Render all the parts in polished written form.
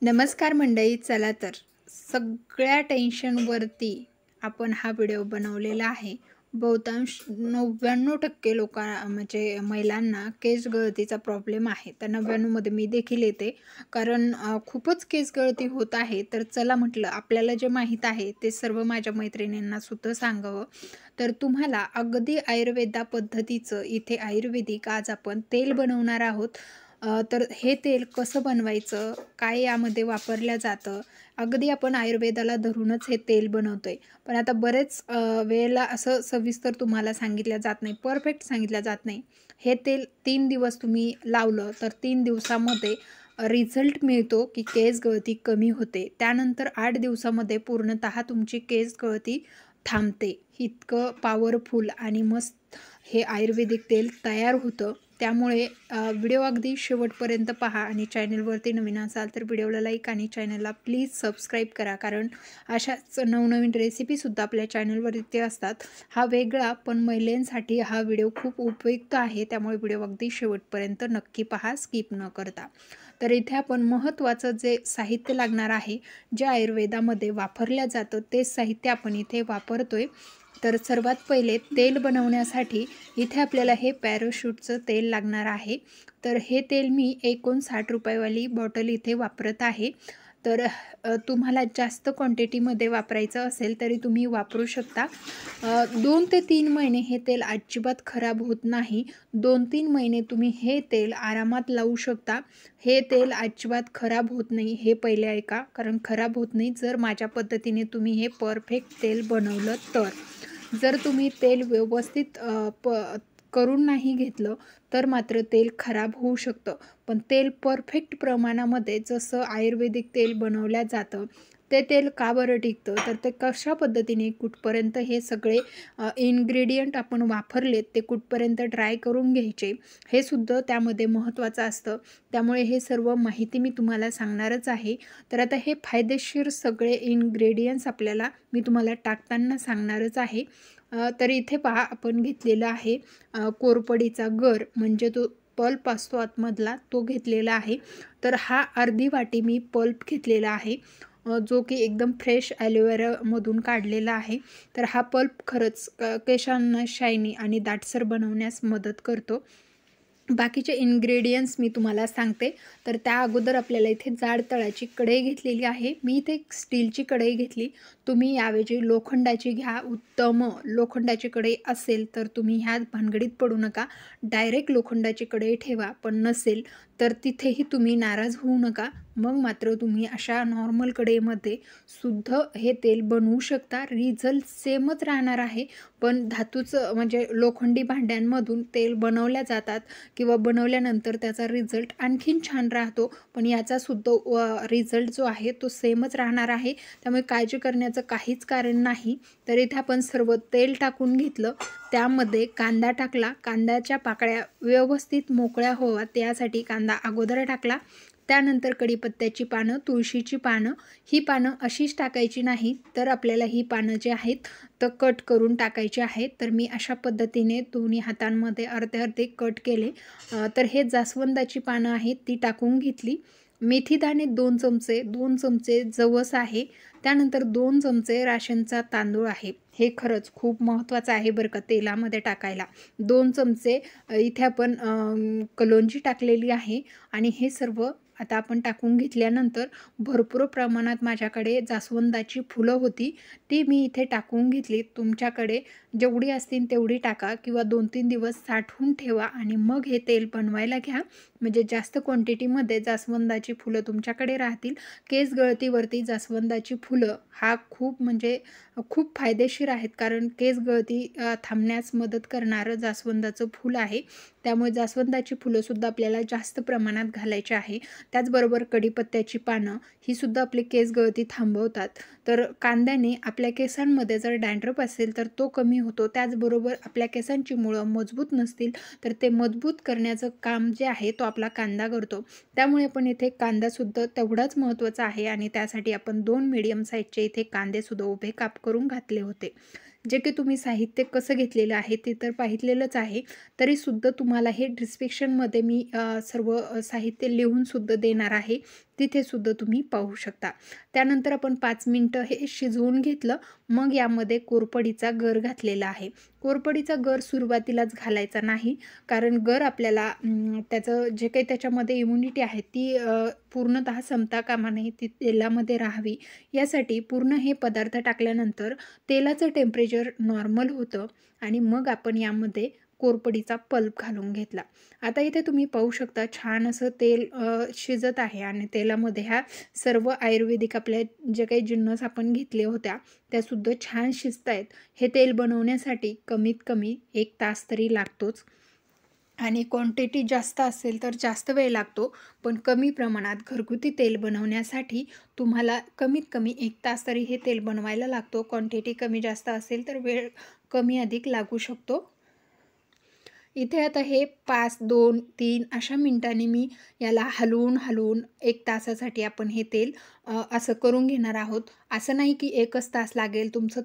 नमस्कार मंडळी. चला तर सगळ्या टेन्शनवरती आपण हा व्हिडिओ बनवलेला आहे. बहुतांश 99% म्हणजे महिलांना केस गळतीचा प्रॉब्लेम आहे. तर 99 मध्ये मी देखील येते, कारण खूपच केस गळती होत आहे. तर चला म्हटलं आपल्याला जे माहीत आहे ते सर्व माझ्या मैत्रिणींना सुद्धा सांगावं. तर तुम्हाला अगदी आयुर्वेदा पद्धतीचं इथे आयुर्वेदिक आज आपण तेल बनवणार आहोत. तर हे तेल कसं बनवायचं, काय यामध्ये वापरलं जातं, अगदी आपण आयुर्वेदाला धरूनच हे तेल बनवतोय. पण आता बरेच वेळेला असं सविस्तर तुम्हाला सांगितलं जात नाही, परफेक्ट सांगितलं जात नाही. हे तेल 3 दिवस तुम्ही लावलं तर 3 दिवसामध्ये रिझल्ट मिळतो की केस गळती कमी होते. त्यानंतर 8 दिवसामध्ये पूर्णतः तुमची केस गळती थांबते. इतकं पॉवरफुल आणि मस्त हे आयुर्वेदिक तेल तयार होतं. त्यामुळे व्हिडिओ अगदी शेवटपर्यंत पहा आणि चॅनलवरती नवीन असाल तर व्हिडिओला लाईक आणि चॅनलला प्लीज सबस्क्राईब करा, कारण अशाच नवनवीन रेसिपीसुद्धा आपल्या चॅनलवरती असतात. हा वेगळा पण महिलांसाठी हा व्हिडिओ खूप उपयुक्त आहे, त्यामुळे व्हिडिओ अगदी शेवटपर्यंत नक्की पहा, स्किप न करता. तर इथे आपण महत्त्वाचं जे साहित्य लागणार आहे, जे आयुर्वेदामध्ये वापरलं जातं तेच साहित्य आपण इथे वापरतोय. तर सर्वात पहिले तेल बनवण्यासाठी इथे आपल्याला हे पॅराशूटचं तेल लागणार आहे. तर हे तेल मी 59 रुपयेवाली बॉटल इथे वापरत आहे. तर तुम्हाला जास्त क्वांटिटीमध्ये वापरायचं असेल तरी तुम्ही वापरू शकता. 2 ते 3 महिने हे तेल अजिबात खराब होत नाही. 2-3 महिने तुम्ही हे तेल आरामात लावू शकता. हे तेल अजिबात खराब होत नाही, हे पहिले ऐका, कारण खराब होत नाही जर माझ्या पद्धतीने तुम्ही हे परफेक्ट तेल बनवलं तर. जर तुम्ही तेल व्यवस्थित करून नाही घेतलं तर मात्र तेल खराब होऊ शकतं. पण तेल परफेक्ट प्रमाणामध्ये जसं आयुर्वेदिक तेल बनवलं जातं ते तेल का बरं टिकतं, तर ते कशा पद्धतीने कुठपर्यंत हे सगळे इन्ग्रेडियंट आपण वापरलेत ते कुठपर्यंत ड्राय करून घ्यायचे हे सुद्धा त्यामध्ये महत्त्वाचं असतं. त्यामुळे हे सर्व माहिती मी तुम्हाला सांगणारच आहे. तर आता हे फायदेशीर सगळे इन्ग्रेडियंट्स आपल्याला मी तुम्हाला टाकताना सांगणारच आहे. तर इथे पहा आपण घेतलेला आहे कोरपडीचा गर, म्हणजे तो पल्प असतो आतमधला तो घेतलेला आहे. तर हा अर्धी वाटी मी पल्प घेतलेला आहे, जो की एकदम फ्रेश ॲलोवेरामधून काढलेला आहे. तर हा पल्प खरंच केसांना शायनी आणि दाटसर बनवण्यास मदत करतो. बाकीचे इन्ग्रेडियंट्स मी तुम्हाला सांगते. तर त्या अगोदर आपल्याला इथे जाड तळाची कढई घेतलेली आहे. मी इथे एक स्टीलची कढई घेतली. तुम्ही याऐवजी लोखंडाची घ्या, उत्तम लोखंडाची कढई असेल तर तुम्ही ह्या भानगडीत पडू नका. डायरेक्ट लोखंडाची कढई ठेवा, पण नसेल तर तिथेही तुम्ही नाराज होऊ नका. मग मात्र तुम्ही अशा नॉर्मल कढईमध्ये सुद्धा हे तेल बनवू शकता. रिझल्ट सेमच राहणार आहे. पण धातूचं म्हणजे लोखंडी भांड्यांमधून तेल बनवल्या जातात किंवा बनवल्यानंतर त्याचा रिझल्ट आणखीन छान राहतो. पण याचासुद्धा रिझल्ट जो आहे तो सेमच राहणार आहे. त्यामुळे काळजी करण्याचं काहीच कारण नाही. तर इथे आपण सर्व तेल टाकून घेतलं. त्यामध्ये कांदा टाकला. कांद्याच्या पाकळ्या व्यवस्थित मोकळ्या व्हाव्यात यासाठी कांदा अगोदर टाकला. त्यानंतर कढीपत्त्याची पानं, तुळशीची पानं, ही पानं अशीच टाकायची नाही, तर आपल्याला ही पानं जी आहेत तर कट करून टाकायची आहेत. तर मी अशा पद्धतीने दोन्ही हातांमध्ये अर्धे अर्धे कट केले. तर हे जास्वंदाची पानं आहेत ती टाकून घेतली. मेथीदाणे 2 चमचे, 2 चमचे जवस आहे, त्यानंतर 2 चमचे राशनचा तांदूळ आहे. हे खरंच खूप महत्त्वाचं आहे बरं का तेलामध्ये टाकायला. 2 चमचे इथे आपण कलोंजी टाकलेली आहे आणि हे सर्व आता आपण टाकून घेतल्यानंतर भरपूर प्रमाणात माझ्याकडे जास्वंदाची फुलं होती, ती मी इथे टाकून घेतली. तुमच्याकडे जेवढी असतील तेवढी टाका किंवा 2-3 दिवस साठवून ठेवा आणि मग हे तेल बनवायला घ्या. म्हणजे जास्त क्वांटिटीमध्ये जास्वंदाची फुलं तुमच्याकडे राहतील. केस गळतीवरती जास्वंदाची फुलं हा खूप फायदेशीर आहेत, कारण केस गळती थांबण्यास मदत करणारं जास्वंदाचं फूल आहे. त्यामुळे जास्वंदाची फुलंसुद्धा आपल्याला जास्त प्रमाणात घालायची आहे. त्याचबरोबर कढीपत्त्याची पानं ही सुद्धा आपली केस गळती थांबवतात. तर कांद्याने आपल्या केसांमध्ये जर डॅन्ड्रफ असेल तर तो कमी होतो. त्याचबरोबर आपल्या केसांची मुळं मजबूत नसतील तर ते मजबूत करण्याचं काम जे आहे तो आपला कांदा करतो. त्यामुळे आपण इथे कांदासुद्धा तेवढाच महत्त्वाचा आहे आणि त्यासाठी आपण 2 मीडियम साईजचे इथे कांदेसुद्धा उभे काप करून घातले होते. जे की तुम्ही साहित्य कसं घेतलेलं आहे ते तर पाहितलेलंच आहे. तरीसुद्धा तुम्हाला हे डिस्क्रिप्शनमध्ये मी सर्व साहित्य लिहूनसुद्धा देणार आहे. तिथे सुद्धा तुम्ही पाहू शकता. त्यानंतर आपण 5 मिनिटं हे शिजवून घेतलं. मग यामध्ये कोरपडीचा गर घातलेला आहे. कोरपडीचा गर सुरुवातीलाच घालायचा नाही, कारण गर आपल्याला त्याचं जे काही त्याच्यामध्ये इम्युनिटी आहे ती पूर्णतः संपता कामा नये, ती तेलामध्ये राहावी यासाठी पूर्ण हे पदार्थ टाकल्यानंतर तेलाचं टेम्परेचर नॉर्मल होतं आणि मग आपण यामध्ये कोरपडीचा पल्प घालून घेतला. आता इथे तुम्ही पाहू शकता छान असं तेल शिजत आहे आणि तेलामध्ये ह्या सर्व आयुर्वेदिक आपल्या जे काही जिन्नस आपण घेतले होत्या त्यासुद्धा छान शिजत आहेत. हे तेल बनवण्यासाठी कमीत कमी 1 तास तरी लागतोच आणि क्वांटिटी जास्त असेल तर जास्त वेळ लागतो, पण कमी प्रमाणात घरगुती तेल बनवण्यासाठी तुम्हाला कमीत कमी 1 तास तरी हे तेल बनवायला लागतो. क्वांटिटी कमी जास्त असेल तर वेळ कमी अधिक लागू शकतो. इथे आता हे 5, 2, 3 अशा मिनिटांनी मी याला हलवून 1 तासासाठी आपण हे तेल असं करून घेणार आहोत. असं नाही की 1च तास लागेल. तुमचं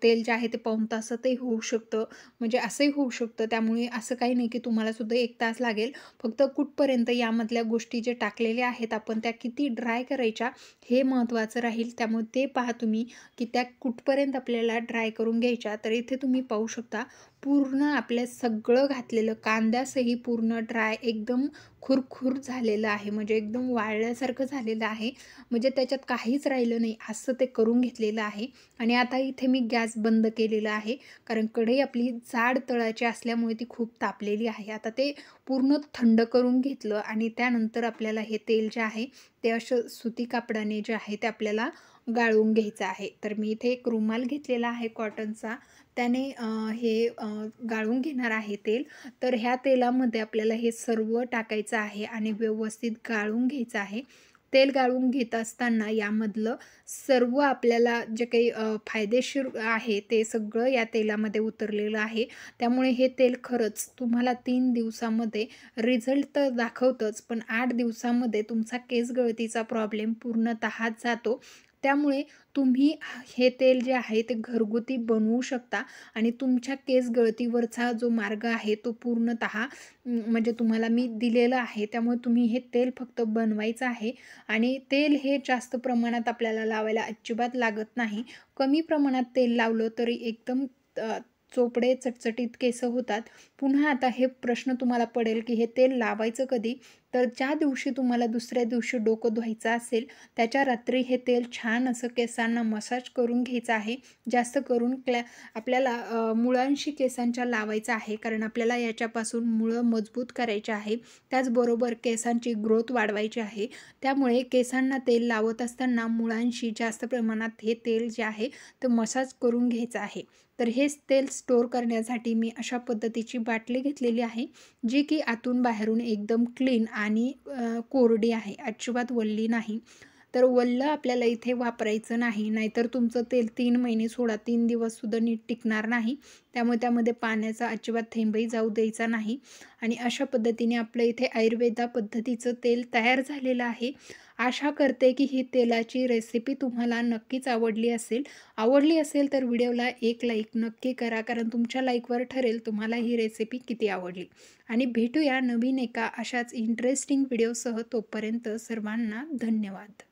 तेल जे आहे ते पाऊण तासातही होऊ शकतं. म्हणजे असंही होऊ शकतं. त्यामुळे असं काही नाही की तुम्हाला सुद्धा 1 तास लागेल. फक्त कुठपर्यंत यामधल्या गोष्टी जे टाकलेल्या आहेत आपण त्या किती ड्राय करायच्या हे महत्त्वाचं राहील. त्यामुळे ते पहा तुम्ही की त्या कुठपर्यंत आपल्याला ड्राय करून घ्यायच्या. तर इथे तुम्ही पाहू शकता पूर्ण आपल्या सगळं घातलेलं कांद्यासही पूर्ण ड्राय एकदम खुरखुर झालेलं आहे. म्हणजे एकदम वाळल्यासारखं झालेलं आहे. म्हणजे त्याच्यात काहीच राहिलं नाही असं ते करून घेतलेलं आहे. आणि आता इथे मी गॅस बंद केलेला आहे, कारण कढई आपली जाड तळाची असल्यामुळे ती खूप तापलेली आहे. आता ते पूर्ण थंड करून घेतलं आणि त्यानंतर आपल्याला हे तेल जे आहे ते असं सुती कापडाने जे आहे ते आपल्याला गाळून घ्यायचं आहे. तर मी इथे एक रुमाल घेतलेला आहे कॉटनचा, त्याने हे गाळून घेणार आहे तेल. तर ह्या तेलामध्ये आपल्याला हे सर्व टाकायचं आहे आणि व्यवस्थित गाळून घ्यायचं आहे. तेल गाळून घेत असताना यामधलं सर्व आपल्याला जे काही फायदेशीर आहे ते सगळं या तेलामध्ये उतरलेलं आहे. त्यामुळे हे तेल खरंच तुम्हाला 3 दिवसामध्ये रिझल्ट तर दाखवतंच, पण 8 दिवसामध्ये तुमचा केस गळतीचा प्रॉब्लेम पूर्णतः जातो. त्यामुळे तुम्ही हे तेल जे आहे ते घरगुती बनवू शकता आणि तुमच्या केस गळतीवरचा जो मार्ग आहे तो पूर्णतः म्हणजे तुम्हाला मी दिलेलं आहे. त्यामुळे तुम्ही हे तेल फक्त बनवायचं आहे आणि तेल हे जास्त प्रमाणात आपल्याला लावायला अजिबात लागत नाही. कमी प्रमाणात तेल लावलं तरी एकदम चोपडे चटचटीत केस होतात. पुन्हा आता हे प्रश्न तुम्हाला पडेल की हे तेल लावायचं कधी? तर ज्या दिवशी तुम्हाला दुसऱ्या दिवशी डोकं धुवायचं असेल त्याच्या रात्री हे तेल छान असं केसांना मसाज करून घ्यायचं आहे. जास्त करून आपल्याला मुळांशी केसांच्या लावायचं आहे, कारण आपल्याला याच्यापासून मुळं मजबूत करायचे आहे. त्याचबरोबर केसांची ग्रोथ वाढवायची आहे. त्यामुळे केसांना तेल लावत असताना मुळांशी जास्त प्रमाणात हे तेल जे आहे ते मसाज करून घ्यायचं आहे. तर हेच तेल स्टोअर करण्यासाठी मी अशा पद्धतीची बाटली घेतलेली आहे, जी की आतून बाहेरून एकदम क्लीन आणि कोरडी आहे, अजिबात वल्ली नाही. तर वल्लं आपल्याला इथे वापरायचं नाही, नाहीतर तुमचं तेल 3 महिने सोडा 3 दिवससुद्धा नीट टिकणार नाही. त्यामुळे त्यामध्ये पाण्याचा अजिबात थेंबही जाऊ द्यायचा नाही. आणि अशा पद्धतीने आपलं इथे आयुर्वेदा पद्धतीचं तेल तयार झालेलं आहे. आशा करते की ही तेलाची रेसिपी तुम्हाला नक्कीच आवडली असेल. आवडली असेल तर व्हिडिओला एक लाईक नक्की करा, कारण तुमच्या लाईकवर ठरेल तुम्हाला ही रेसिपी किती आवडली. आणि भेटूया नवीन एका अशाच इंटरेस्टिंग व्हिडिओसह. तोपर्यंत सर्वांना धन्यवाद.